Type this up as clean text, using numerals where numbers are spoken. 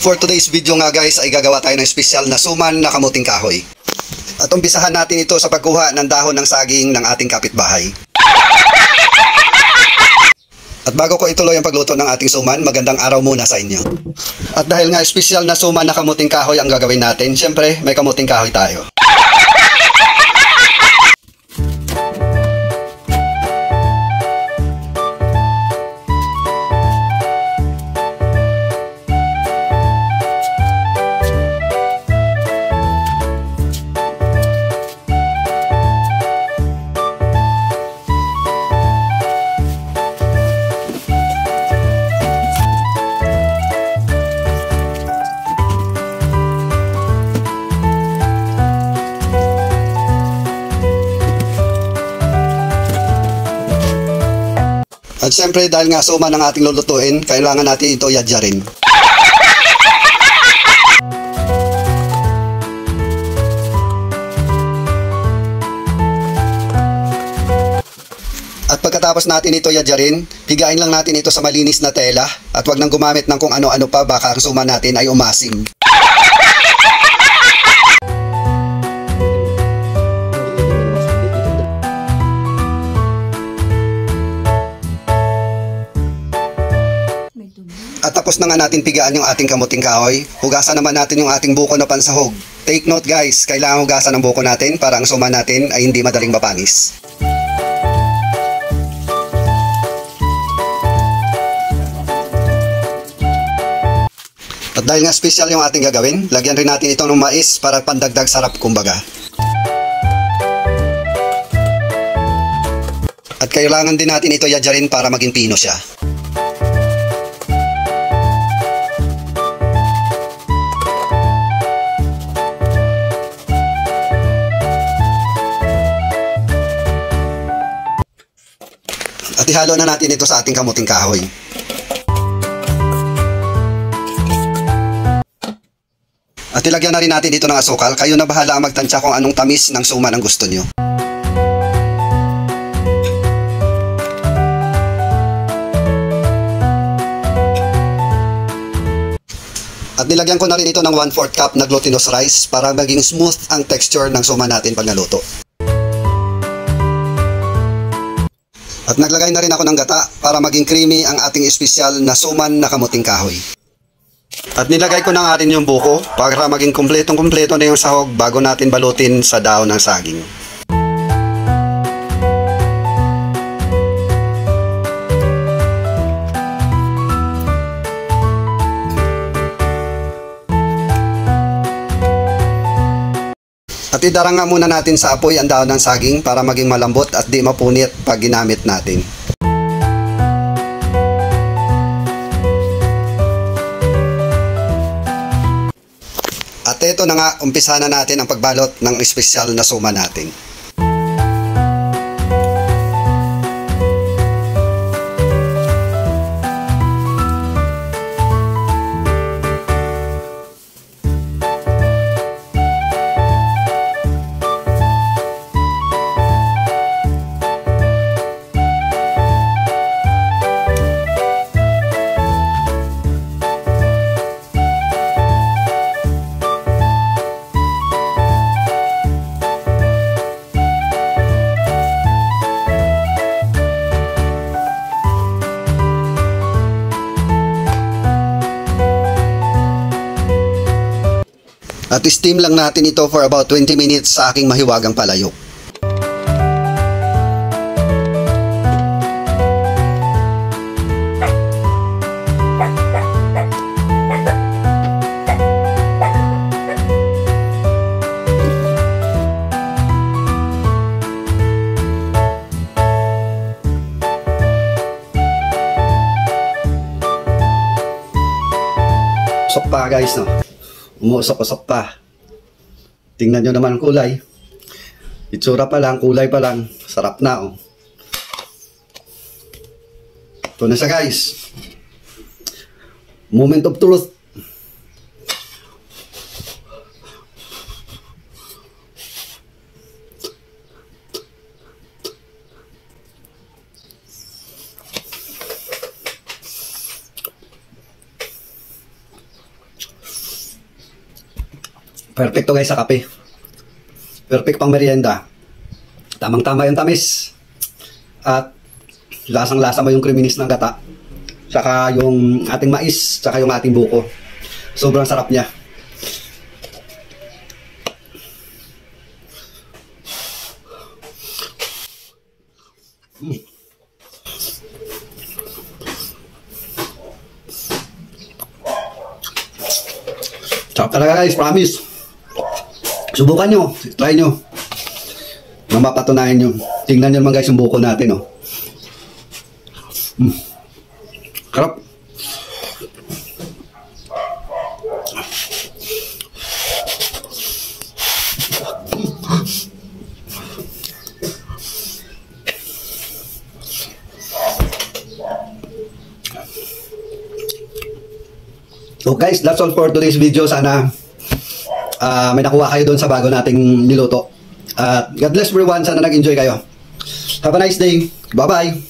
For today's video nga guys ay gagawa tayo ng espesyal na suman na kamuting kahoy. At umpisahan natin ito sa pagkuha ng dahon ng saging ng ating kapitbahay. At bago ko ituloy ang pagluto ng ating suman, magandang araw muna sa inyo. At dahil nga espesyal na suman na kamuting kahoy ang gagawin natin, syempre may kamuting kahoy tayo. At siyempre dahil nga suman ang ating lulutuin, kailangan natin ito yadyarin. At pagkatapos natin ito yadyarin, higain lang natin ito sa malinis na tela at wag nang gumamit ng kung ano-ano pa, baka ang suman natin ay umasim. At tapos na nga natin pigaan yung ating kamuting kahoy, hugasan naman natin yung ating buko na pansahog. Take note guys, kailangan hugasan ang buko natin para ang suman natin ay hindi madaling mapanis. At dahil nga special yung ating gagawin, lagyan rin natin ito ng mais para pandagdag sarap kumbaga. At kailangan din natin ito yadyarin para maging pino siya. At ihalo na natin ito sa ating kamuting kahoy. At ilagyan na rin natin dito ng asukal. Kayo na bahala ang magtansya kung anong tamis ng suman ang gusto nyo. At nilagyan ko na rin ito ng 1/4 cup na glutinous rice para maging smooth ang texture ng suman natin pag naluto. At naglagay na rin ako ng gata para maging creamy ang ating espesyal na suman na kamuting kahoy. At nilagay ko na nga rin yung buko para maging kumpletong-kumpleto na yung sahog bago natin balutin sa dahon ng saging. At idarang nga muna natin sa apoy ang dahon ng saging para maging malambot at di mapunit pag ginamit natin. At ito na nga, umpisa na natin ang pagbalot ng espesyal na suman natin. At steam lang natin ito for about 20 minutes sa aking mahiwagang palayok. Usok pa guys, no? Umusok-usok pa. Tingnan nyo naman ang kulay. Itsura pa lang, kulay pa lang. Sarap na, oh. Ito na siya, guys. Moment of truth. Perfecto guys sa kape. Perfect pang merienda. Tamang-tama yung tamis. At lasang-lasa mo yung creaminess ng gata. Tsaka yung ating mais, tsaka yung ating buko. Sobrang sarap niya. Sarap talaga guys, promise. Subukan nyo, try nyo. Na mapatunayan nyo. Tingnan nyo naman guys yung buko natin, oh. Sarap. So guys, that's all for today's video. Sana may nakuha kayo doon sa bago nating niluto. God bless everyone. Sana nag-enjoy kayo. Have a nice day. Bye-bye.